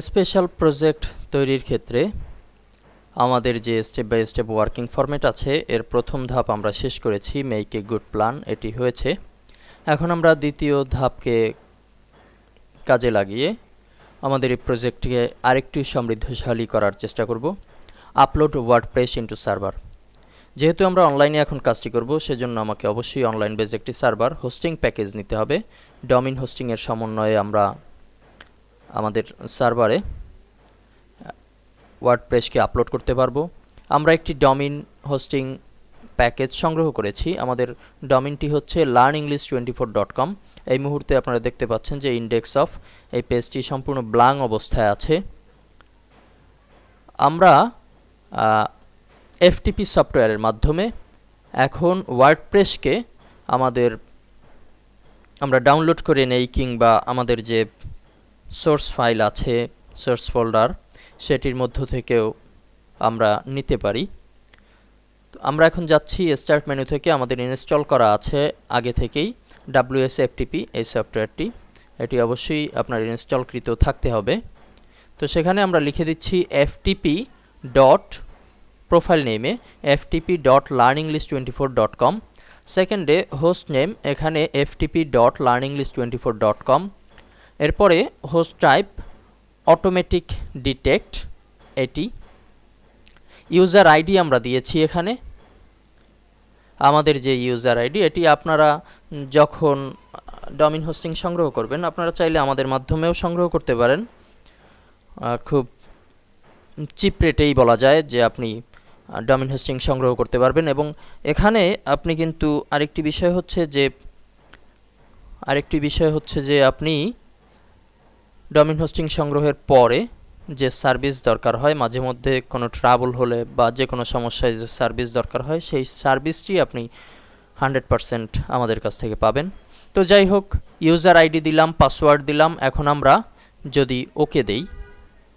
Special project তৈরির ক্ষেত্রে আমাদের যে step by step working format আছে এর প্রথম ধাপ আমরা শেষ করেছি, মেক এ গুড প্ল্যান, এটি হয়েছে। এখন আমরা দ্বিতীয় ধাপকে কাজে লাগিয়ে আমাদের এই প্রজেক্টটিকে আরেকটু সমৃদ্ধশালী করার চেষ্টা করব। Upload WordPress into server. যেহেতু আমরা অনলাইনে এখন কাজটি করব, সেজন্য আমাকে অবশ্যই অনলাইন বেজ একটি সার্ভার হোস্টিং প্যাকেজ নিতে হবে। ডোমেইন হোস্টিংয়ের সমন্বয়ে আমরা আমাদের সার্ভারে ওয়ার্ডপ্রেসকে আপলোড করতে পারবো। আমরা একটি ডোমেইন হোস্টিং প্যাকেজ সংগ্রহ করেছি। আমাদের ডোমেইনটি হচ্ছে learnenglish24.com। এই মুহূর্তে আপনারা দেখতে পাচ্ছেন যে ইন্ডেক্স অফ এই পেজটি সম্পূর্ণ ব্ল্যাঙ্ক অবস্থায় আছে। আমরা এফটিপি সফটওয়্যারের মাধ্যমে এখন ওয়ার্ডপ্রেসকে আমরা ডাউনলোড করে নেই, কিংবা আমাদের যে সোর্স ফাইল আছে, সোর্স ফোল্ডার, সেটির মধ্য থেকেও আমরা নিতে পারি। আমরা এখন যাচ্ছি স্টার্ট মেনু থেকে, আমাদের ইনস্টল করা আছে আগে থেকেই WSFTP এই সফটওয়্যারটি। এটি অবশ্যই আপনার ইনস্টলকৃত থাকতে হবে। তো সেখানে আমরা লিখে দিচ্ছি ftp ডট প্রোফাইল নেমে ftp.learnenglish24.com। সেকেন্ডে হোস্ট নেম, এখানে ftp.learnenglish24.com। এরপরে হোস্ট টাইপ অটোমেটিক ডিটেক্ট, এটি। ইউজার আইডি আমরা দিয়েছি এখানে, আমাদের যে ইউজার আইডি, এটি আপনারা যখন ডোমেইন হোস্টিং সংগ্রহ করবেন, আপনারা চাইলে আমাদের মাধ্যমেও সংগ্রহ করতে পারেন। খুব চিপ রেটেই বলা যায় যে আপনি ডোমেইন হোস্টিং সংগ্রহ করতে পারবেন। এবং এখানে আপনি কিন্তু আরেকটি বিষয় হচ্ছে যে আপনি ডোমেইন হোস্টিং সংগ্রহের পরে যে সার্ভিস দরকার হয়, মাঝে মধ্যে কোনো ট্রাবল হলে বা যে কোনো সমস্যায় যে সার্ভিস দরকার হয়, সেই সার্ভিসটি আপনি 100% আমাদের কাছ থেকে পাবেন। তো যাই হোক, ইউজার আইডি দিলাম, পাসওয়ার্ড দিলাম। এখন আমরা যদি ওকে দেই,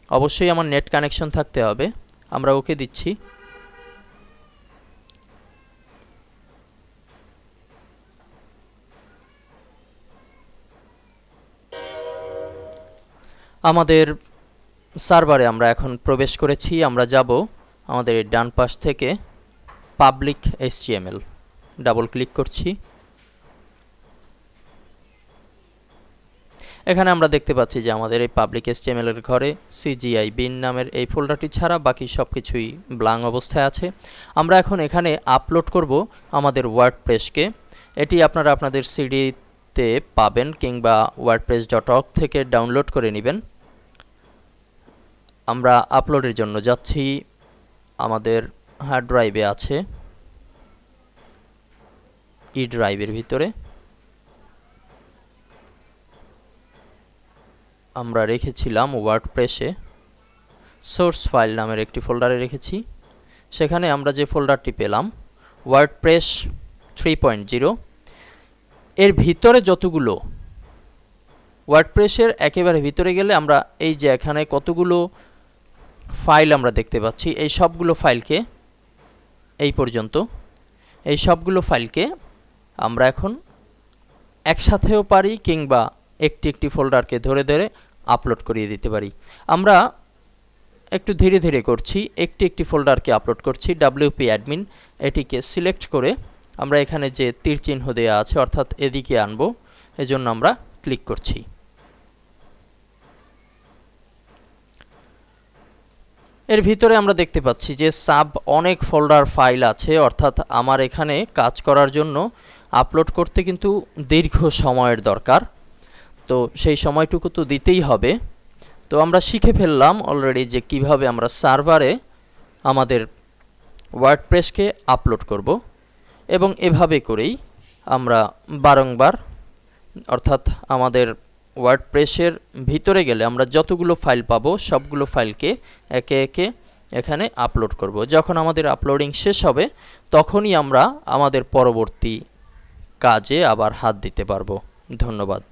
অবশ্যই আমার নেট কানেকশন থাকতে হবে। আমরা ওকে দিচ্ছি। আমাদের সার্ভারে আমরা এখন প্রবেশ করেছি। আমরা যাব আমাদের ডান পাশ থেকে পাবলিক HTML, ডাবল ক্লিক করছি। এখানে আমরা দেখতে পাচ্ছি যে আমাদের এই পাবলিক HTML এর ঘরে CGI bin নামের এই ফোল্ডারটি ছাড়া বাকি সব কিছুই ব্ল্যাঙ্ক অবস্থায় আছে। আমরা এখন এখানে আপলোড করব আমাদের ওয়ার্ডপ্রেসকে। এটি আপনারা আপনাদের সিডিতে পাবেন, কিংবা wordpress.org থেকে ডাউনলোড করে নেবেন। আমরা আপলোডের জন্য যাচ্ছি, আমাদের হার্ড ড্রাইভে আছে, ই ড্রাইভের ভিতরে আমরা রেখেছিলাম ওয়ার্ডপ্রেসে সোর্স ফাইল নামের একটি ফোল্ডারে রেখেছি। সেখানে আমরা যে ফোল্ডারটি পেলাম ওয়ার্ডপ্রেস 3.0, এর ভিতরে যতগুলো ওয়ার্ডপ্রেসের একেবারে ভিতরে গেলে আমরা এই যে এখানে কতগুলো ফাইল আমরা দেখতে পাচ্ছি, এই সবগুলো ফাইলকে, এই পর্যন্ত এই সবগুলো ফাইলকে আমরা এখন একসাথেও পারি, কিংবা একটি একটি ফোল্ডারকে ধরে ধরে আপলোড করিয়ে দিতে পারি। আমরা একটু ধীরে ধীরে করছি, একটি একটি ফোল্ডারকে আপলোড করছি। WP অ্যাডমিন এটিকে সিলেক্ট করে আমরা এখানে যে তীর চিহ্ন দেওয়া আছে, অর্থাৎ এদিকে আনবো, এজন্য আমরা ক্লিক করছি। এর ভিতরে আমরা দেখতে পাচ্ছি যে সাব অনেক ফোল্ডার ফাইল আছে, অর্থাৎ আমার এখানে কাজ করার জন্য আপলোড করতে কিন্তু দীর্ঘ সময়ের দরকার। তো সেই সময়টুকু তো দিতেই হবে। তো আমরা শিখে ফেললাম অলরেডি যে কিভাবে আমরা সার্ভারে আমাদের ওয়ার্ডপ্রেসকে আপলোড করব, এবং এভাবে করেই আমরা বারংবার, অর্থাৎ আমাদের ওয়ার্ডপ্রেসের ভিতরে গেলে আমরা যতগুলো ফাইল পাবো সবগুলো ফাইলকে একে একে এখানে আপলোড করব। যখন আমাদের আপলোডিং শেষ হবে, তখনই আমরা আমাদের পরবর্তী কাজে আবার হাত দিতে পারবো। ধন্যবাদ।